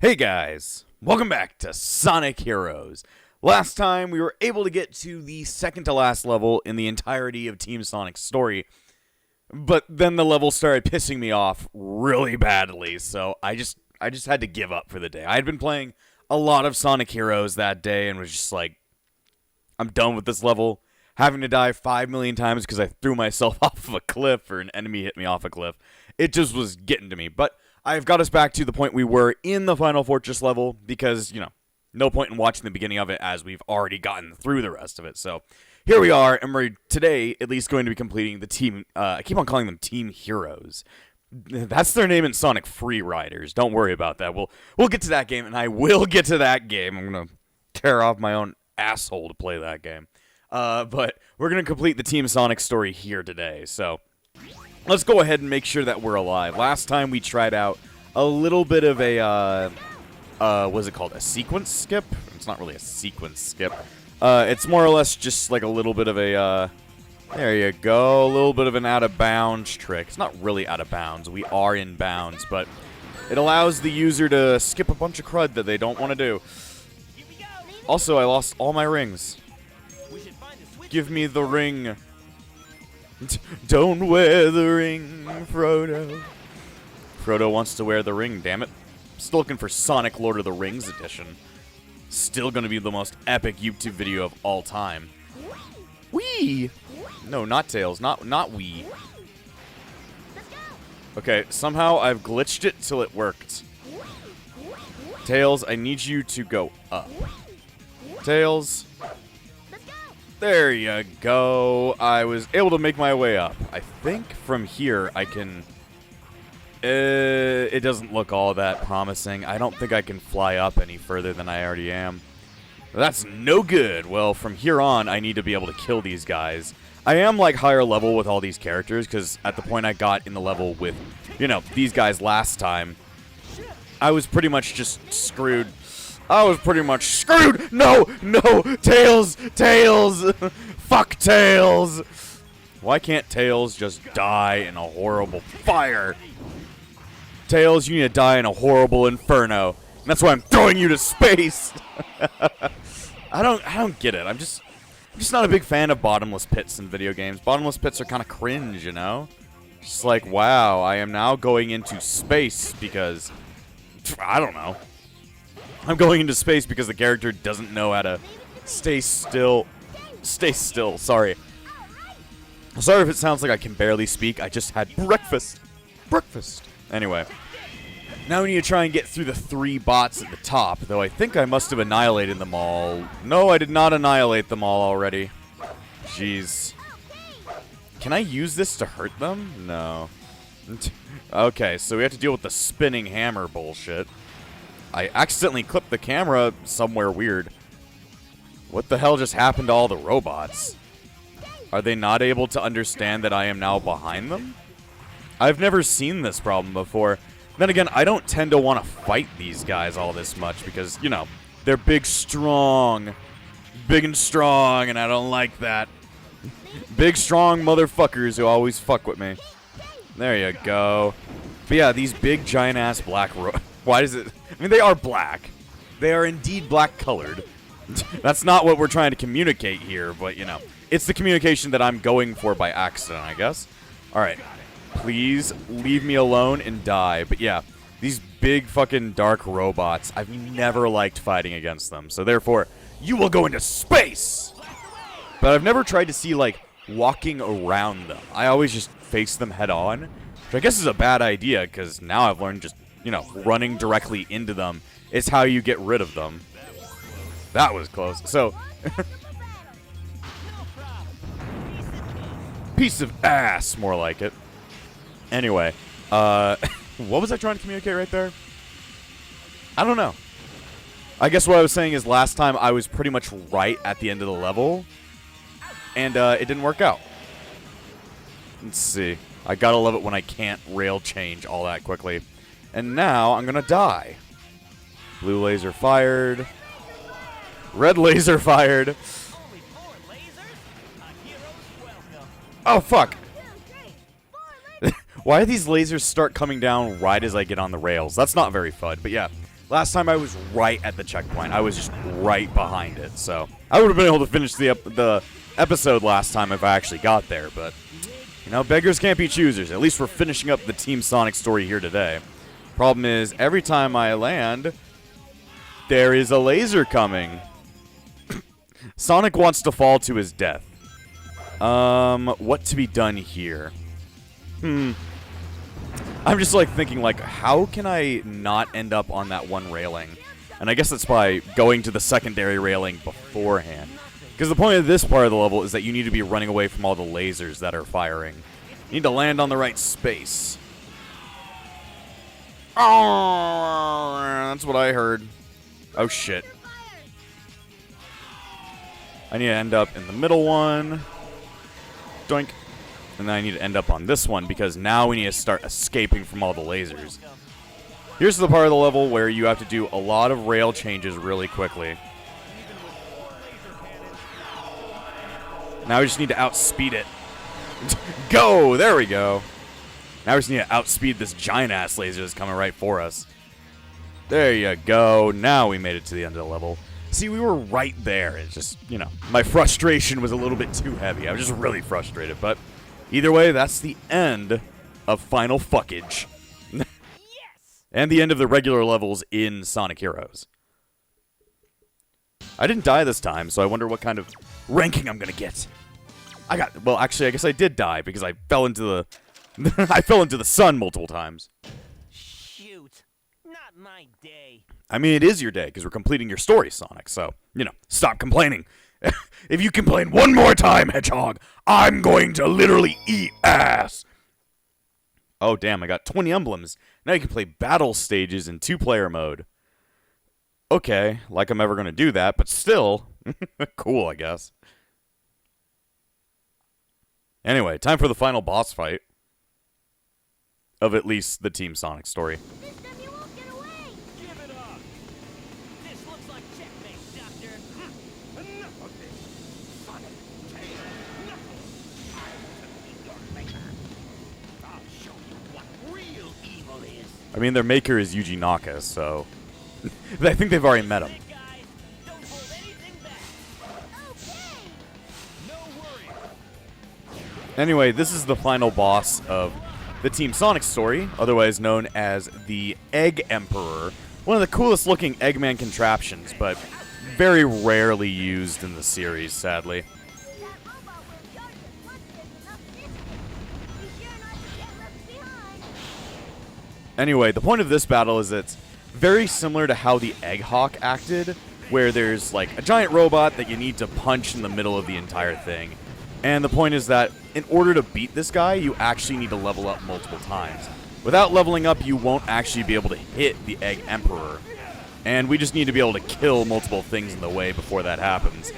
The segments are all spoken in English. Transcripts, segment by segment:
Hey guys, welcome back to Sonic Heroes. Last time we were able to get to the second to last level in the entirety of Team Sonic's story, but then the level started pissing me off really badly, so I just had to give up for the day. I had been playing a lot of Sonic Heroes that day and was just like, I'm done with this level. Having to die 5 million times because I threw myself off of a cliff or an enemy hit me off a cliff. It just was getting to me, but I've got us back to the point we were in the Final Fortress level because, no point in watching the beginning of it as we've already gotten through the rest of it. So here we are, and we're today at least going to be completing the team. I keep on calling them Team Heroes. That's their name in Sonic Free Riders. Don't worry about that. We'll get to that game, and I will get to that game. I'm going to tear off my own asshole to play that game. But we're going to complete the Team Sonic story here today. So let's go ahead and make sure that we're alive. Last time we tried out a little bit of a, what's it called? A sequence skip? It's not really a sequence skip. It's more or less just like a little bit of a, there you go, a little bit of an out-of-bounds trick. It's not really out of bounds. We are in bounds, but it allows the user to skip a bunch of crud that they don't want to do. Also, I lost all my rings. Give me the ring. Don't wear the ring, Frodo. Frodo wants to wear the ring, damn it. Still looking for Sonic Lord of the Rings edition. Still gonna be the most epic YouTube video of all time. Wee! No, not Tails. Not Wee. Okay, somehow I've glitched it till it worked. Tails, I need you to go up. Tails. There you go. I was able to make my way up. I think from here I can... it doesn't look all that promising. I don't think I can fly up any further than I already am. That's no good. Well, from here on, I need to be able to kill these guys. I am, like, higher level with all these characters, because at the point I got in the level with, these guys last time, I was pretty much just screwed. I was pretty much screwed! No! Tails! Fuck Tails! Why can't Tails just die in a horrible fire? Tails, you need to die in a horrible inferno. And that's why I'm throwing you to space! I don't get it. I'm just not a big fan of bottomless pits in video games. Bottomless pits are kind of cringe, Just like, wow, I am now going into space because... I don't know. I'm going into space because the character doesn't know how to stay still. Stay still, sorry. Sorry if it sounds like I can barely speak. I just had breakfast. Anyway. Now we need to try and get through the 3 bots at the top, though I think I must have annihilated them all. No, I did not annihilate them all already. Jeez. Can I use this to hurt them? No. Okay, so we have to deal with the spinning hammer bullshit. I accidentally clipped the camera somewhere weird. What the hell just happened to all the robots? Are they not able to understand that I am now behind them? I've never seen this problem before. Then again, I don't tend to want to fight these guys all this much because, they're big and strong, and I don't like that. Big, strong motherfuckers who always fuck with me. There you go. But yeah, these big, giant-ass black why does it... I mean, they are black. They are indeed black-colored. That's not what we're trying to communicate here, but, it's the communication that I'm going for by accident, I guess. Alright. Please leave me alone and die. But yeah, these big fucking dark robots, I've never liked fighting against them. So therefore, you will go into space! But I've never tried to see, like, walking around them. I always just face them head-on. Which I guess is a bad idea, because now I've learned just... running directly into them is how you get rid of them. That was close. So, piece of ass, more like it. Anyway, what was I trying to communicate right there? I don't know. I guess what I was saying is last time I was pretty much right at the end of the level, and it didn't work out. Let's see. I gotta love it when I can't rail change all that quickly. And now I'm gonna die. Blue laser fired. Red laser fired. Oh, fuck. Why do these lasers start coming down right as I get on the rails? That's not very fun, but yeah. Last time I was right at the checkpoint. I was just right behind it. So I would have been able to finish the episode last time if I actually got there. But, you know, beggars can't be choosers. At least we're finishing up the Team Sonic story here today. Problem is, every time I land, there is a laser coming. Sonic wants to fall to his death. What to be done here? I'm just, like, thinking, like, how can I not end up on that one railing? And I guess that's by going to the secondary railing beforehand. Because the point of this part of the level is that you need to be running away from all the lasers that are firing. You need to land on the right space. Oh, that's what I heard. Oh, shit. I need to end up in the middle one. Doink. And then I need to end up on this one because now we need to start escaping from all the lasers. Here's the part of the level where you have to do a lot of rail changes really quickly. Now we just need to outspeed it. Go! There we go. Now we just need to outspeed this giant-ass laser that's coming right for us. There you go. Now we made it to the end of the level. See, we were right there. It's just, you know, my frustration was a little bit too heavy. I was just really frustrated, but either way, that's the end of Final Fuckage. Yes! And the end of the regular levels in Sonic Heroes. I didn't die this time, so I wonder what kind of ranking I'm gonna get. Well, actually, I guess I did die because I fell into the I fell into the sun multiple times. Shoot. Not my day. I mean, it is your day because we're completing your story, Sonic, so, you know, stop complaining. If you complain one more time, Hedgehog, I'm going to literally eat ass. Oh, damn, I got 20 emblems. Now you can play battle stages in 2-player mode. Okay, like I'm ever going to do that, but still, cool, I guess. Anyway, time for the final boss fight of at least the Team Sonic story. This time you won't get away. Give it up. This looks like checkmate, Doctor. Enough of this. Sonic, Tail, Knuckles. I'm your maker. I'll show you what real evil is. I mean, their maker is Yuji Naka, so I think they've already met him. Don't hold anything back. Okay. No worries. Anyway, this is the final boss of the Team Sonic story, otherwise known as the Egg Emperor. One of the coolest looking Eggman contraptions, but very rarely used in the series, sadly. Anyway, the point of this battle is it's very similar to how the Egg Hawk acted, where there's like a giant robot that you need to punch in the middle of the entire thing. And the point is that in order to beat this guy, you actually need to level up multiple times. Without leveling up, you won't actually be able to hit the Egg Emperor. And we just need to be able to kill multiple things in the way before that happens.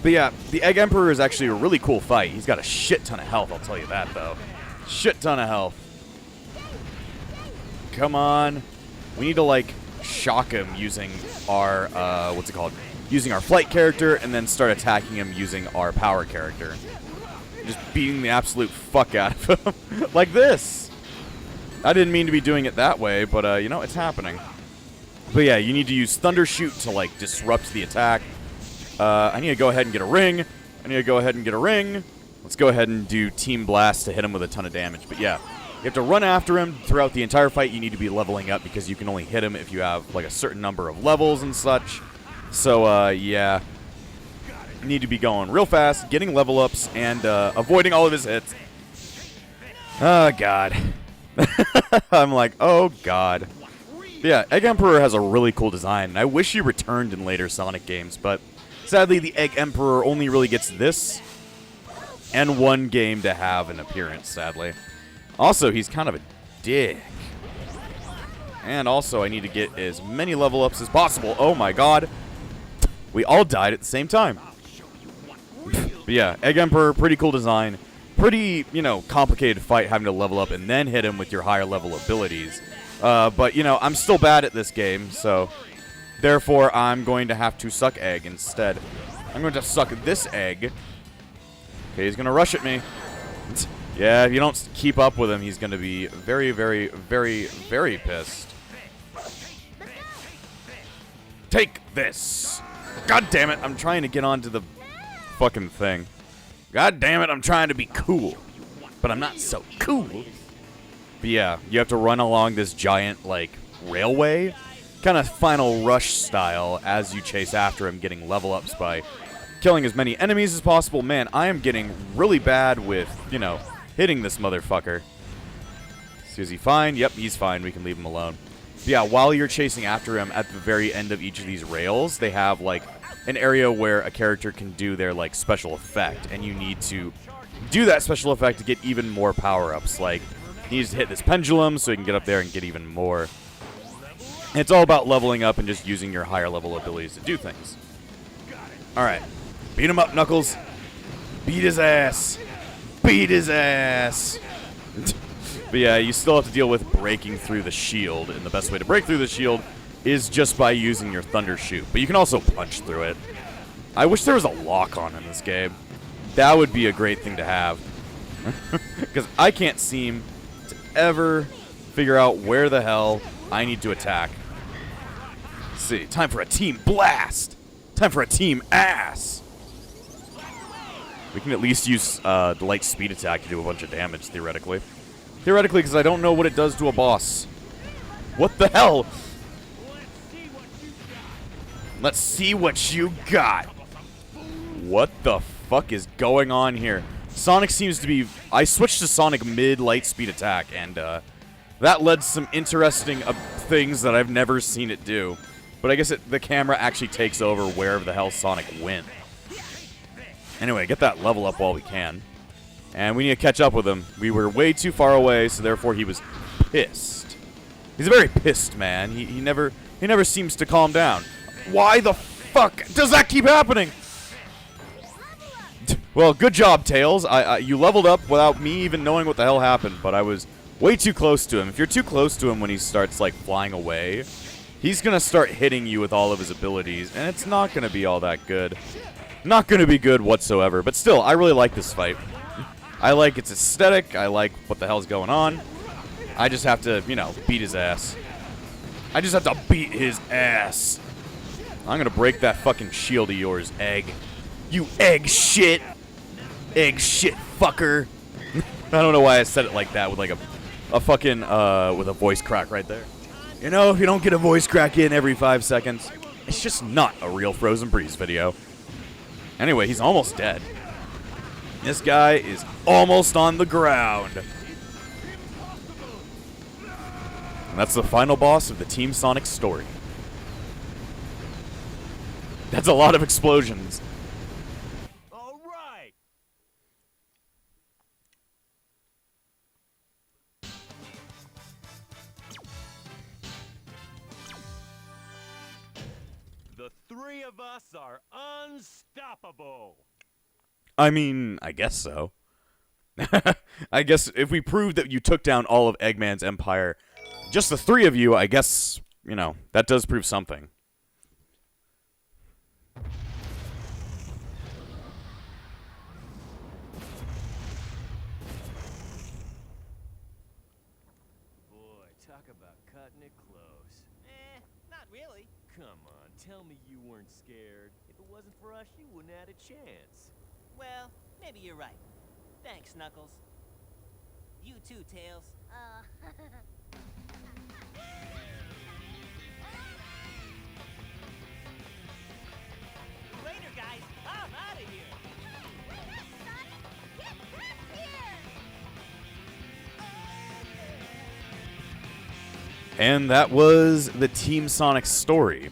But yeah, the Egg Emperor is actually a really cool fight. He's got a shit ton of health, I'll tell you that, though. Shit ton of health. Come on. We need to, like, shock him using our, what's it called? Using our flight character, and then start attacking him using our power character. Just beating the absolute fuck out of him. Like this. I didn't mean to be doing it that way, but, you know, it's happening. But yeah, you need to use Thunder Shoot to, like, disrupt the attack. I need to go ahead and get a ring. Let's go ahead and do Team Blast to hit him with a ton of damage. But yeah, you have to run after him throughout the entire fight. You need to be leveling up because you can only hit him if you have, like, a certain number of levels and such. So, yeah. You need to be going real fast, getting level ups, and avoiding all of his hits. Oh, God. I'm like, oh, God. But yeah, Egg Emperor has a really cool design, and I wish he returned in later Sonic games, but sadly, the Egg Emperor only really gets this and one game to have an appearance, sadly. Also, he's kind of a dick. And also, I need to get as many level ups as possible. Oh, my God. We all died at the same time. But yeah, Egg Emperor, pretty cool design. Pretty, you know, complicated fight having to level up and then hit him with your higher level abilities. But, you know, I'm still bad at this game, so therefore I'm going to have to suck egg instead. I'm going to suck this egg. Okay, he's going to rush at me. Yeah, if you don't keep up with him, he's going to be very, very, very, very pissed. Take this. God damn it, I'm trying to get onto the fucking thing. God damn it, I'm trying to be cool. But I'm not so cool. But yeah, you have to run along this giant, like, railway. Kind of Final Rush style as you chase after him, getting level ups by killing as many enemies as possible. Man, I am getting really bad with, you know, hitting this motherfucker. So is he fine? Yep, he's fine. We can leave him alone. But yeah, while you're chasing after him, at the very end of each of these rails, they have, like, an area where a character can do their, like, special effect. And you need to do that special effect to get even more power-ups. Like, he needs to hit this pendulum so he can get up there and get even more. And it's all about leveling up and just using your higher level abilities to do things. Alright. Beat him up, Knuckles. Beat his ass. Beat his ass. But yeah, you still have to deal with breaking through the shield. And the best way to break through the shield is just by using your Thunder Shoot. But you can also punch through it. I wish there was a lock-on in this game. That would be a great thing to have. Because I can't seem to ever figure out where the hell I need to attack. Let's see. Time for a team blast. Time for a team ass. We can at least use the light speed attack to do a bunch of damage, theoretically. Theoretically, because I don't know what it does to a boss. What the hell? Let's see what you got. What the fuck is going on here? Sonic seems to be... I switched to Sonic mid-light speed attack, and that led to some interesting things that I've never seen it do. But I guess the camera actually takes over wherever the hell Sonic went. Anyway, get that level up while we can. And we need to catch up with him. We were way too far away, so therefore he was pissed. He's a very pissed man. He never seems to calm down. Why the fuck does that keep happening? Well, good job, Tails. You leveled up without me even knowing what the hell happened, but I was way too close to him. If you're too close to him when he starts, like, flying away, he's going to start hitting you with all of his abilities, and it's not going to be all that good. Not going to be good whatsoever, but still, I really like this fight. I like its aesthetic. I like what the hell's going on. I just have to, you know, beat his ass. I just have to beat his ass. I'm going to break that fucking shield of yours, Egg. You egg shit. Egg shit fucker. I don't know why I said it like that with like a fucking, with a voice crack right there. You know, if you don't get a voice crack in every 5 seconds, it's just not a real Frozen Breeze video. Anyway, he's almost dead. This guy is almost on the ground. And that's the final boss of the Team Sonic story. That's a lot of explosions. All right. The three of us are unstoppable. I mean, I guess so. I guess if we prove that you took down all of Eggman's empire, just the three of you, I guess, you know, that does prove something. Boy, talk about cutting it close. Not really. Come on, tell me you weren't scared. If it wasn't for us, you wouldn't have had a chance. Well, maybe you're right. Thanks, Knuckles. You too, Tails. Later, guys. I'm out of here. And that was the Team Sonic story.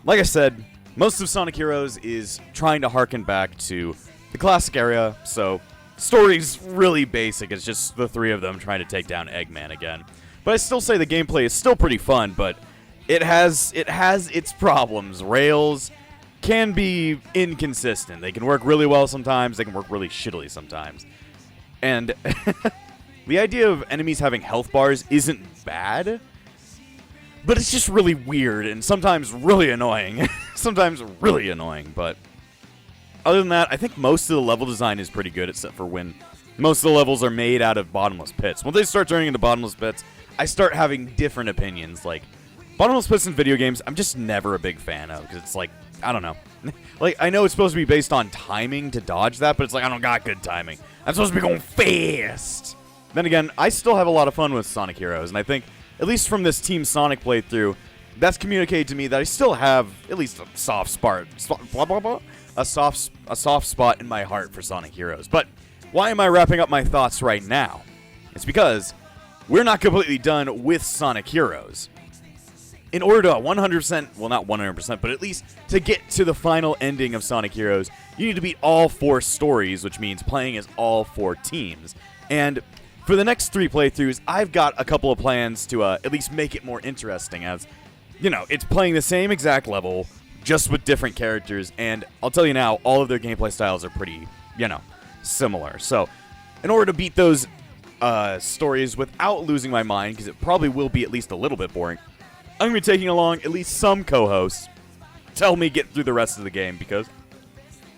Like I said, most of Sonic Heroes is trying to harken back to the classic era, so story's really basic. It's just the three of them trying to take down Eggman again. But I still say the gameplay is still pretty fun, but it has its problems. Rails can be inconsistent. They can work really well sometimes, they can work really shittily sometimes. And the idea of enemies having health bars isn't bad, but it's just really weird and sometimes really annoying. Sometimes really annoying, but other than that, I think most of the level design is pretty good, except for when most of the levels are made out of bottomless pits. When they start turning into bottomless pits, I start having different opinions. Like, Bottomless pits in video games, I'm just never a big fan of, because it's like, I don't know. Like, I know it's supposed to be based on timing to dodge that, but it's like, I don't got good timing. I'm supposed to be going fast. Then again, I still have a lot of fun with Sonic Heroes, and I think, at least from this Team Sonic playthrough, that's communicated to me that I still have at least a soft spot, a soft spot in my heart for Sonic Heroes. But why am I wrapping up my thoughts right now? It's because we're not completely done with Sonic Heroes. In order to 100%, well, not 100%, but at least to get to the final ending of Sonic Heroes, you need to beat all 4 stories, which means playing as all 4 teams. And for the next 3 playthroughs, I've got a couple of plans to at least make it more interesting, as, you know, it's playing the same exact level, just with different characters, and I'll tell you now, all of their gameplay styles are pretty, you know, similar. So, in order to beat those stories without losing my mind, because it probably will be at least a little bit boring, I'm going to be taking along at least some co-hosts to help me get through the rest of the game, because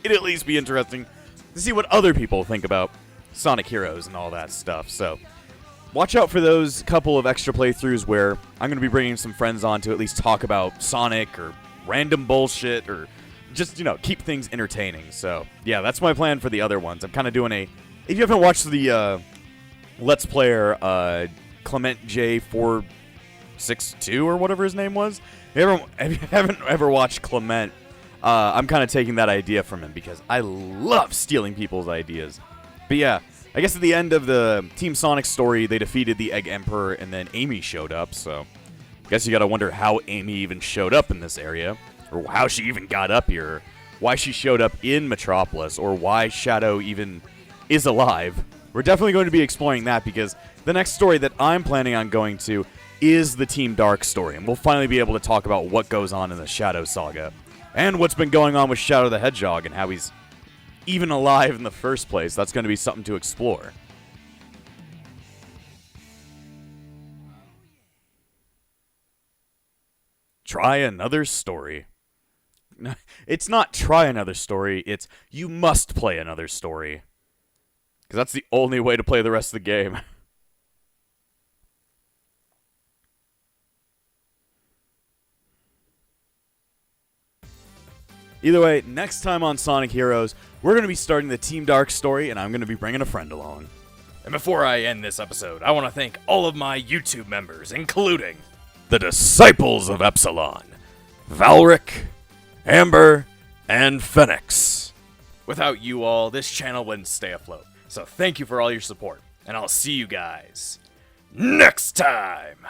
it'd at least be interesting to see what other people think about Sonic Heroes and all that stuff. So, watch out for those couple of extra playthroughs where I'm going to be bringing some friends on to at least talk about Sonic or random bullshit or just, you know, keep things entertaining. So, yeah, that's my plan for the other ones. I'm kind of doing a... If you haven't watched the Let's Player Clement J462 or whatever his name was, if you haven't ever watched Clement, I'm kind of taking that idea from him because I love stealing people's ideas. But yeah, I guess at the end of the Team Sonic story, they defeated the Egg Emperor, and then Amy showed up, so I guess you gotta wonder how Amy even showed up in this area, or how she even got up here, why she showed up in Metropolis, or why Shadow even is alive. We're definitely going to be exploring that, because the next story that I'm planning on going to is the Team Dark story, and we'll finally be able to talk about what goes on in the Shadow Saga, and what's been going on with Shadow the Hedgehog, and how he's even alive in the first place. That's going to be something to explore. Try another story. It's not try another story, it's you must play another story. Because that's the only way to play the rest of the game. Either way, next time on Sonic Heroes, we're going to be starting the Team Dark story, and I'm going to be bringing a friend along. And before I end this episode, I want to thank all of my YouTube members, including the Disciples of Epsilon, Valric, Amber, and Phoenix. Without you all, this channel wouldn't stay afloat. So thank you for all your support, and I'll see you guys next time!